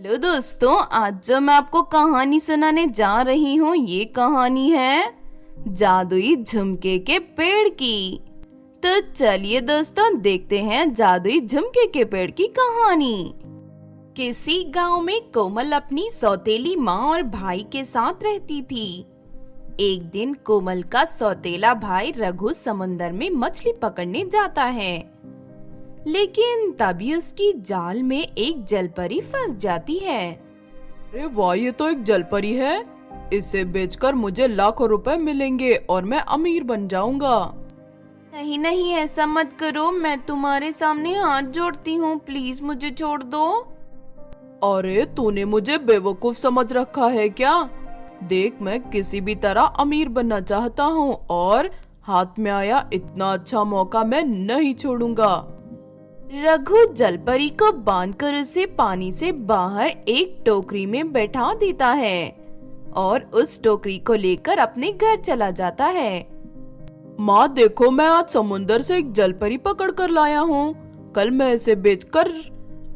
Hello दोस्तों, आज जो मैं आपको कहानी सुनाने जा रही हूँ ये कहानी है जादुई झुमके के पेड़ की। तो चलिए दोस्तों देखते हैं जादुई झुमके के पेड़ की कहानी। किसी गांव में कोमल अपनी सौतेली माँ और भाई के साथ रहती थी। एक दिन कोमल का सौतेला भाई रघु समुंदर में मछली पकड़ने जाता है, लेकिन तभी उसकी जाल में एक जलपरी फंस जाती है। अरे वाह, ये तो एक जलपरी है। इसे बेचकर मुझे लाखों रुपए मिलेंगे और मैं अमीर बन जाऊंगा। नहीं नहीं, ऐसा मत करो, मैं तुम्हारे सामने हाथ जोड़ती हूँ, प्लीज मुझे छोड़ दो। अरे तूने मुझे बेवकूफ समझ रखा है क्या? देख, मैं किसी भी तरह अमीर बनना चाहता हूँ और हाथ में आया इतना अच्छा मौका मैं नहीं छोड़ूंगा। रघु जलपरी को बांधकर उसे पानी से बाहर एक टोकरी में बैठा देता है और उस टोकरी को लेकर अपने घर चला जाता है। माँ देखो, मैं आज समुंदर से एक जलपरी पकड़ कर लाया हूँ। कल मैं इसे बेचकर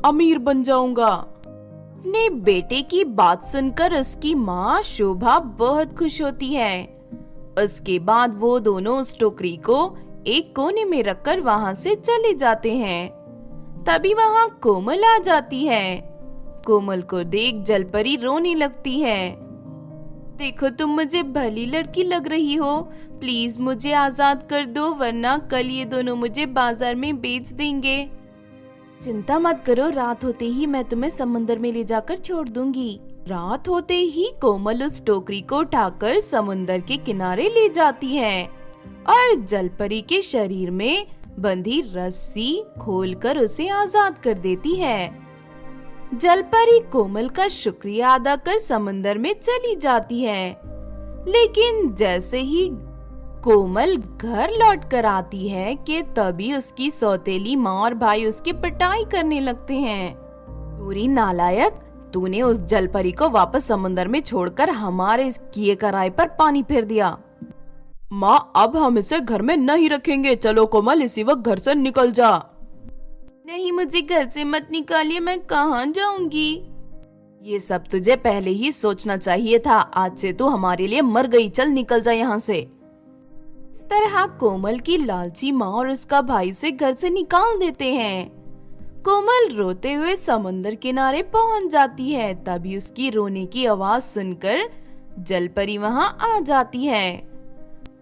अमीर बन जाऊंगा। अपने बेटे की बात सुनकर उसकी माँ शोभा बहुत खुश होती है। उसके बाद वो दोनों उस टोकरी को एक कोने में रखकर वहाँ से चले जाते हैं। तभी वहाँ कोमल आ जाती है। कोमल को देख जलपरी रोने लगती है। देखो, तुम मुझे भली लड़की लग रही हो, प्लीज मुझे आजाद कर दो, वरना कल ये दोनों मुझे बाजार में बेच देंगे। चिंता मत करो, रात होते ही मैं तुम्हें समुंदर में ले जाकर छोड़ दूंगी। रात होते ही कोमल उस टोकरी को उठाकर समुंदर के किनारे ले जाती है और जलपरी के शरीर में बंधी रस्सी खोलकर उसे आजाद कर देती है। जलपरी कोमल का शुक्रिया अदा कर समुंदर में चली जाती है, लेकिन जैसे ही कोमल घर लौट कर आती है कि तभी उसकी सौतेली माँ और भाई उसकी पिटाई करने लगते हैं। पूरी नालायक, तूने उस जलपरी को वापस समुंदर में छोड़कर हमारे किए कराए पर पानी फेर दिया। माँ, अब हम इसे घर में नहीं रखेंगे। चलो कोमल, इसी वक्त घर से निकल जा। नहीं, मुझे घर से मत निकालिए, मैं कहाँ जाऊंगी? ये सब तुझे पहले ही सोचना चाहिए था। आज से तू हमारे लिए मर गई। चल निकल जा यहाँ से। इस तरह कोमल की लालची माँ और उसका भाई उसे घर से निकाल देते हैं। कोमल रोते हुए समुंदर किनारे पहुँच जाती है। तभी उसकी रोने की आवाज सुनकर जलपरी वहाँ आ जाती है।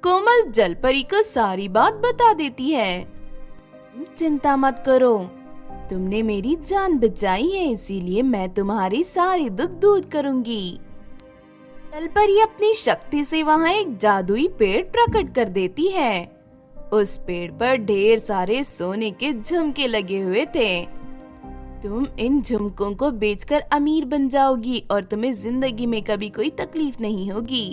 कोमल जलपरी को सारी बात बता देती है। चिंता मत करो, तुमने मेरी जान बचाई है, इसीलिए मैं तुम्हारी सारी दुख दूर करूंगी। जलपरी अपनी शक्ति से वहाँ एक जादुई पेड़ प्रकट कर देती है। उस पेड़ पर ढेर सारे सोने के झुमके लगे हुए थे। तुम इन झुमकों को बेचकर अमीर बन जाओगी और तुम्हें जिंदगी में कभी कोई तकलीफ नहीं होगी।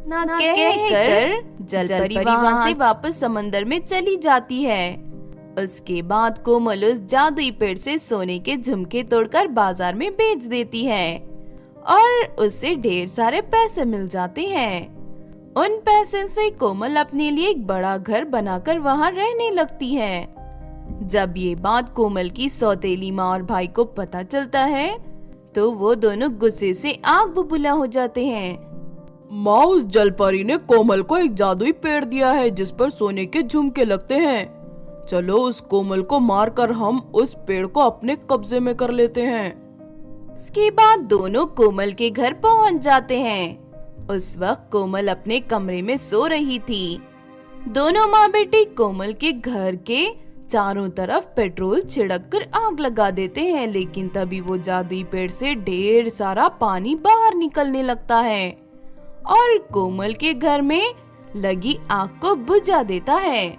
ना कहकर जलपरी वहाँ से वापस समंदर में चली जाती है। उसके बाद कोमल उस जादुई पेड़ से सोने के झुमके तोड़कर बाजार में बेच देती है और उससे ढेर सारे पैसे मिल जाते हैं। उन पैसे से कोमल अपने लिए एक बड़ा घर बनाकर वहाँ रहने लगती है। जब ये बात कोमल की सौतेली माँ और भाई को पता चलता है तो वो दोनों गुस्से से आग बबूला हो जाते हैं। माँ, उस जलपरी ने कोमल को एक जादुई पेड़ दिया है जिस पर सोने के झुमके लगते हैं। चलो उस कोमल को मारकर हम उस पेड़ को अपने कब्जे में कर लेते हैं। इसके बाद दोनों कोमल के घर पहुंच जाते हैं। उस वक्त कोमल अपने कमरे में सो रही थी। दोनों माँ बेटी कोमल के घर के चारों तरफ पेट्रोल छिड़क कर आग लगा देते हैं, लेकिन तभी वो जादुई पेड़ से ढेर सारा पानी बाहर निकलने लगता है और कोमल के घर में लगी आग को बुझा देता है।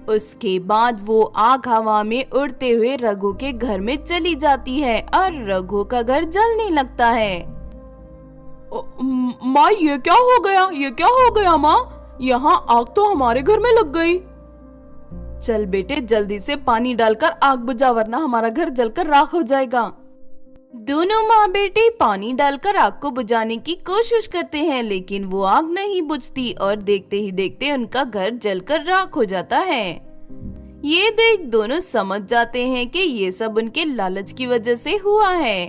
उसके बाद वो आग हवा में उड़ते हुए रघु के घर में चली जाती है और रघु का घर जलने लगता है। माँ, ये क्या हो गया? ये क्या हो गया माँ? यहाँ आग तो हमारे घर में लग गई। चल बेटे, जल्दी से पानी डालकर आग बुझा, वरना हमारा घर जलकर राख हो जाएगा। दोनों माँ बेटे पानी डालकर आग को बुझाने की कोशिश करते हैं, लेकिन वो आग नहीं बुझती और देखते ही देखते उनका घर जलकर राख हो जाता है। ये देख दोनों समझ जाते हैं कि ये सब उनके लालच की वजह से हुआ है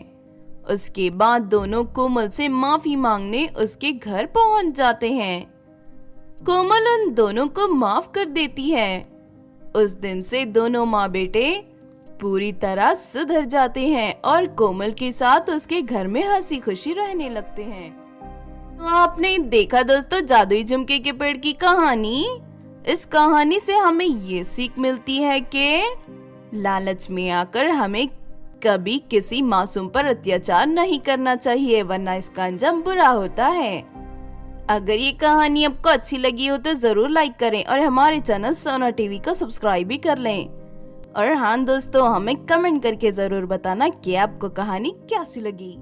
उसके बाद दोनों कोमल से माफी मांगने उसके घर पहुंच जाते हैं। कोमल उन दोनों को माफ कर देती है। उस दिन से दोनों माँ बेटे पूरी तरह सुधर जाते हैं और कोमल के साथ उसके घर में हंसी खुशी रहने लगते हैं। तो आपने देखा दोस्तों जादुई झुमके के पेड़ की कहानी। इस कहानी से हमें ये सीख मिलती है कि लालच में आकर हमें कभी किसी मासूम पर अत्याचार नहीं करना चाहिए, वरना इसका अंजाम बुरा होता है। अगर ये कहानी आपको अच्छी लगी हो तो जरूर लाइक करें और हमारे चैनल सोना टीवी को सब्सक्राइब भी कर लें। और हाँ दोस्तों, हमें कमेंट करके जरूर बताना कि आपको कहानी कैसी लगी।